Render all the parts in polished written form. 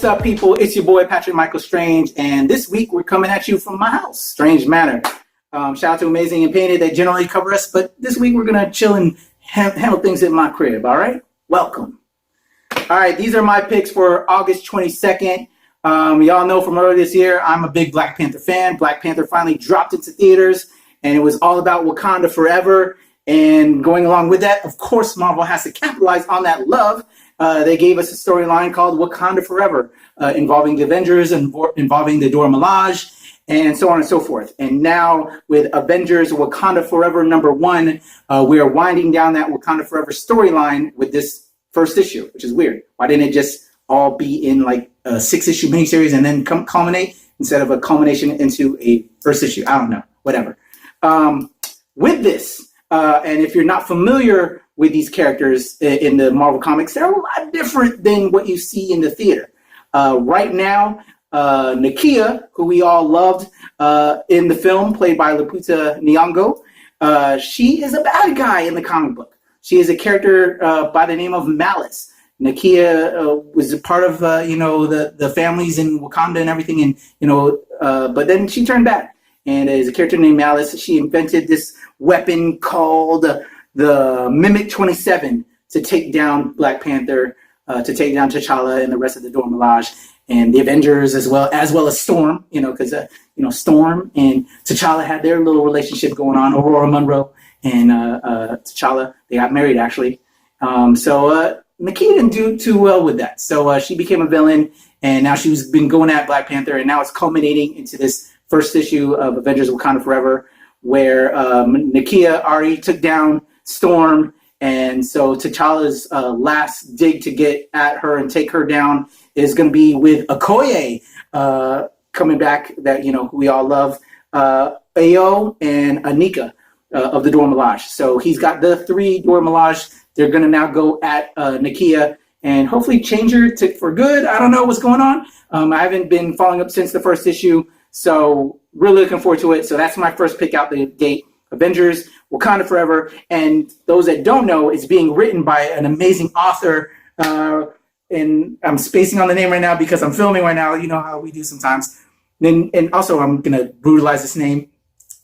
What's up, people? It's your boy, Patrick Michael Strange, and this week we're coming at you from my house, Strange Manor. Shout out to Amazing and Painted. They generally cover us, but this week we're going to chill and handle things in my crib, all right? Welcome. All right, these are my picks for August 22nd. Y'all know from earlier this year, I'm a big Black Panther fan. Black Panther finally dropped into theaters, and it was all about Wakanda forever. And going along with that, of course, Marvel has to capitalize on that love. They gave us a storyline called Wakanda Forever, involving the Avengers and involving the Dora Milaje, and so on and so forth. And now with Avengers Wakanda Forever #1, we are winding down that Wakanda Forever storyline with this first issue, which is weird. Why didn't it just all be in like a 6-issue miniseries and then culminate instead of a culmination into a first issue? I don't know, whatever. With this, and if you're not familiar with these characters in the Marvel Comics, they're a lot different than what you see in the theater. Right now, Nakia, who we all loved in the film, played by Lupita Nyong'o, she is a bad guy in the comic book. She is a character by the name of Malice. Nakia was a part of the families in Wakanda and everything, and but then she turned bad. And as a character named Malice, she invented this weapon called the Mimic 27 to take down Black Panther, to take down T'Challa and the rest of the Dora Milaje and the Avengers as well as Storm, because Storm and T'Challa had their little relationship going on. Aurora Monroe and T'Challa, they got married actually. So Nakia didn't do too well with that. So she became a villain, and now she's been going at Black Panther, and now it's culminating into this first issue of Avengers Wakanda Forever, where Nakia already took down Storm, and so T'Challa's last dig to get at her and take her down is going to be with Okoye coming back, that who we all love, Ayo and Anika of the Dora Milaje. So he's got the 3 Dora Milaje. They're going to now go at Nakia and hopefully change her for good. I don't know what's going on. I haven't been following up since the first issue, so really looking forward to it. So that's my first pick out the gate. Avengers Wakanda Forever. And those that don't know, it's being written by an amazing author. And I'm spacing on the name right now because I'm filming right now. You know how we do sometimes. And also, I'm going to brutalize this name.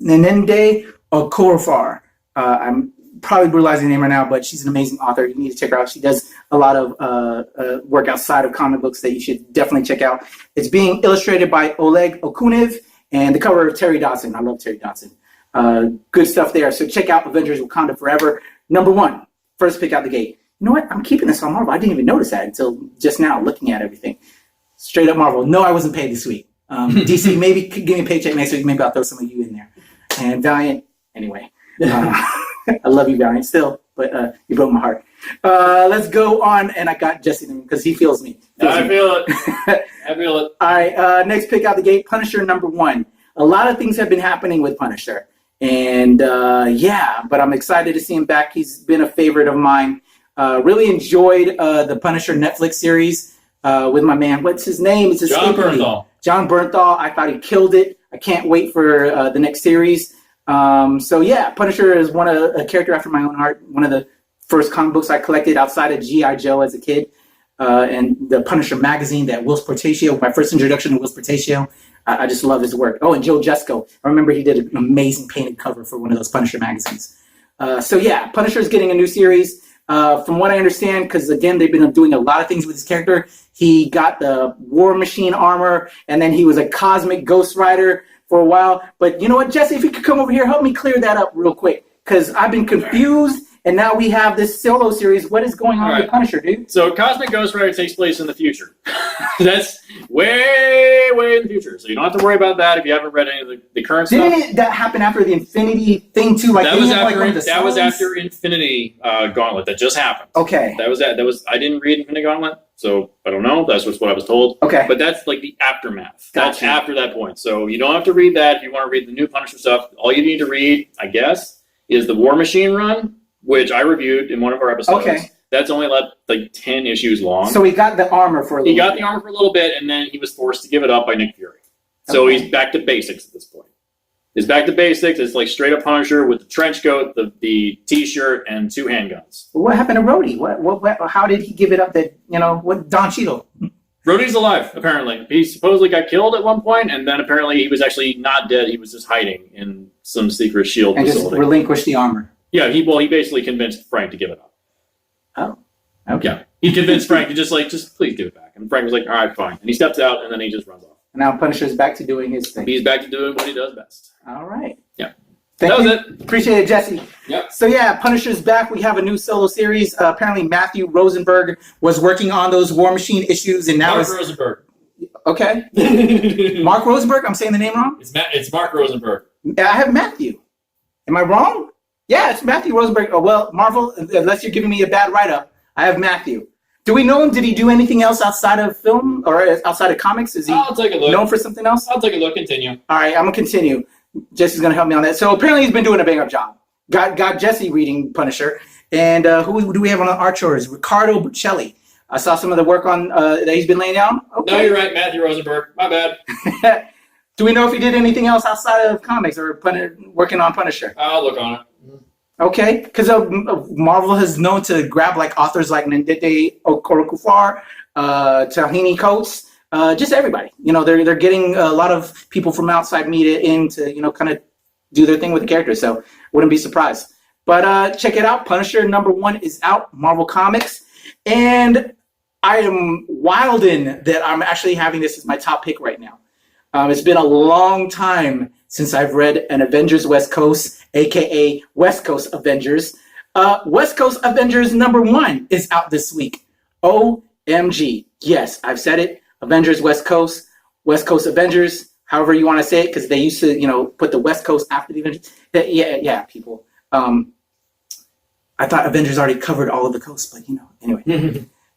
Nenende Okorafor. I'm probably brutalizing the name right now, but she's an amazing author. You need to check her out. She does a lot of work outside of comic books that you should definitely check out. It's being illustrated by Oleg Okunev, and the cover of Terry Dodson. I love Terry Dodson. Good stuff there. So check out Avengers Wakanda Forever. #1, first pick out the gate. You know what? I'm keeping this on Marvel. I didn't even notice that until just now, looking at everything. Straight up Marvel. No, I wasn't paid this week. DC, maybe give me a paycheck next week. Maybe I'll throw some of you in there. And Valiant, anyway. I love you, Valiant, still, but you broke my heart. Let's go on, and I got Jesse because he feels me. I feel it. I feel it. All right, next pick out the gate, Punisher #1. A lot of things have been happening with Punisher, and but I'm excited to see him back. He's been a favorite of mine. Really enjoyed the Punisher Netflix series with my man. What's his name? It's John Bernthal. John Bernthal. I thought he killed it. I can't wait for the next series. Punisher is a character after my own heart. One of the first comic books I collected outside of G.I. Joe as a kid, and the Punisher magazine that Will Portacio, my first introduction to Will Portacio. I just love his work. Oh, and Joe Jesco. I remember he did an amazing painted cover for one of those Punisher magazines. Punisher is getting a new series. From what I understand, because again, they've been doing a lot of things with his character. He got the War Machine armor, and then he was a cosmic Ghost Rider for a while. But you know what, Jesse, if you could come over here, help me clear that up real quick, because I've been confused, and now we have this solo series. What is going on with Punisher, dude? So Cosmic Ghost Rider takes place in the future. That's way, way in the future. So you don't have to worry about that if you haven't read any of the current stuff. Didn't that happen after the Infinity thing too? Like that was after Infinity Gauntlet that just happened. Okay. That was I didn't read Infinity Gauntlet, so I don't know. That's what I was told. Okay. But that's like the aftermath. Gotcha. That's after that point. So you don't have to read that if you want to read the new Punisher stuff. All you need to read, I guess, is the War Machine run, which I reviewed in one of our episodes. Okay. That's only like 10 issues long. So he got the armor for a little bit. He got the armor for a little bit, and then he was forced to give it up by Nick Fury. So he's back to basics at this point. He's back to basics. It's like straight up Punisher with the trench coat, the T-shirt, and 2 handguns. What happened to Rhodey? What? How did he give it up? That what? Don Cheadle. Rhodey's alive, apparently. He supposedly got killed at one point, and then apparently he was actually not dead. He was just hiding in some secret shield and facility. just relinquish the armor. Yeah, he basically convinced Frank to give it up. Oh, okay. Yeah, he convinced Frank to just please give it back. And Frank was like, all right, fine. And he steps out, and then he just runs off. And now Punisher's back to doing his thing. He's back to doing what he does best. All right. Yeah. Thank that you. was it. Appreciate it, Jesse. Yep. So yeah, Punisher's back. We have a new solo series. Apparently Matthew Rosenberg was working on those War Machine issues, and now Mark Rosenberg. Okay. Mark Rosenberg? I'm saying the name wrong? It's Mark Rosenberg. I have Matthew. Am I wrong? Yeah, it's Matthew Rosenberg. Oh, well, Marvel, unless you're giving me a bad write-up, I have Matthew. Do we know him? Did he do anything else outside of film or outside of comics? Is he I'll take a look. known for something else? I'll take a look. Continue. All right, I'm going to continue. Jesse's going to help me on that. So apparently he's been doing a bang-up job. Got Jesse reading Punisher. And who do we have on our chores? Ricardo Buccelli. I saw some of the work on that he's been laying down. Okay. No, you're right, Matthew Rosenberg. My bad. Do we know if he did anything else outside of comics or working on Punisher? I'll look on it. Okay, because Marvel has known to grab like authors like Ndidi Okorafor, Tahini Coates, just everybody. You know, they're getting a lot of people from outside media in to, kind of do their thing with the characters. So wouldn't be surprised. But check it out. Punisher #1 is out, Marvel Comics. And I am wildin' that I'm actually having this as my top pick right now. It's been a long time since I've read an Avengers West Coast, a.k.a. West Coast Avengers. West Coast Avengers #1 is out this week. OMG. Yes, I've said it. Avengers West Coast Avengers, however you want to say it, because they used to, put the West Coast after the Avengers. Yeah, people. I thought Avengers already covered all of the coasts, but, anyway.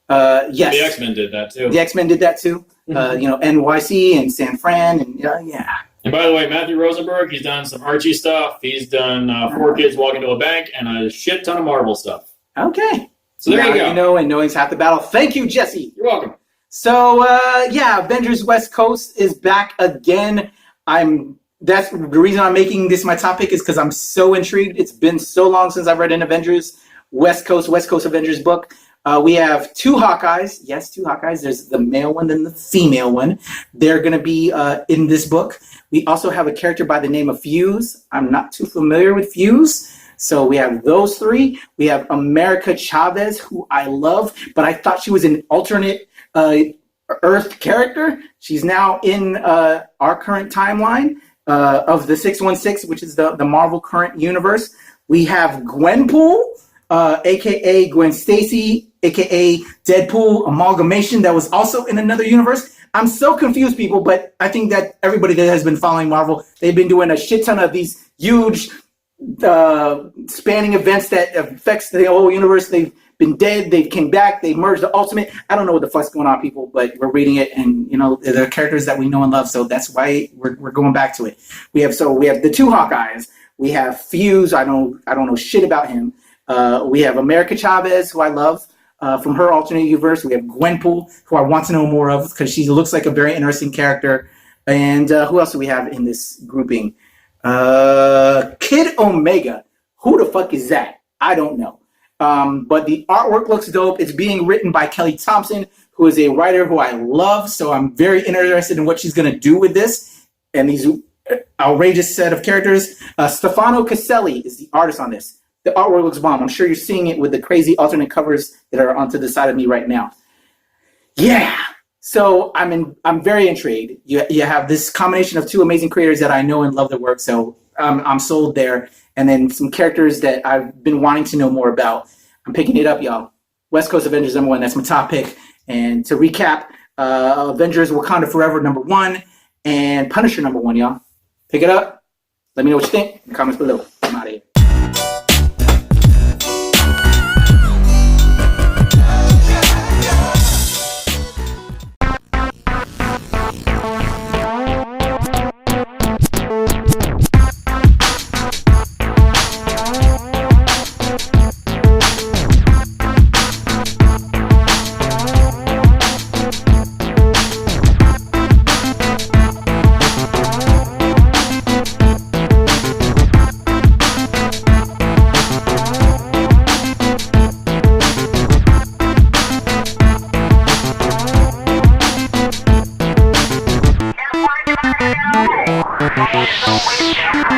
Yes. The X-Men did that, too. The X-Men did that, too. NYC and San Fran, and yeah. And by the way, Matthew Rosenberg, he's done some Archie stuff. He's done 4 Kids Walk into a Bank and a shit ton of Marvel stuff. Okay. So there you go. And knowing's half the battle. Thank you, Jesse. You're welcome. So, Avengers West Coast is back again. That's the reason I'm making this my topic is because I'm so intrigued. It's been so long since I've read an Avengers West Coast Avengers book. We have 2 Hawkeyes. Yes, 2 Hawkeyes. There's the male one and the female one. They're going to be in this book. We also have a character by the name of Fuse. I'm not too familiar with Fuse. So we have those 3. We have America Chavez, who I love, but I thought she was an alternate Earth character. She's now in our current timeline of the 616, which is the Marvel current universe. We have Gwenpool, a.k.a. Gwen Stacy, a.k.a. Deadpool amalgamation that was also in another universe. I'm so confused, people, but I think that everybody that has been following Marvel, they've been doing a shit ton of these huge spanning events that affects the whole universe. They've been dead, they came back, they merged the Ultimate. I don't know what the fuck's going on, people, but we're reading it, and they're characters that we know and love, so that's why we're going back to it. We have the 2 Hawkeyes. We have Fuse. I don't know shit about him. We have America Chavez, who I love from her alternate universe. We have Gwenpool, who I want to know more of because she looks like a very interesting character. And who else do we have in this grouping? Kid Omega. Who the fuck is that? I don't know. But the artwork looks dope. It's being written by Kelly Thompson, who is a writer who I love. So I'm very interested in what she's going to do with this and these outrageous set of characters. Stefano Caselli is the artist on this. The artwork looks bomb. I'm sure you're seeing it with the crazy alternate covers that are onto the side of me right now. Yeah. So I'm very intrigued. You have this combination of 2 amazing creators that I know and love their work. So I'm sold there. And then some characters that I've been wanting to know more about. I'm picking it up, y'all. West Coast Avengers #1. That's my top pick. And to recap, Avengers Wakanda Forever #1 and Punisher #1, y'all. Pick it up. Let me know what you think in the comments below. I'm out of here. Don't waste your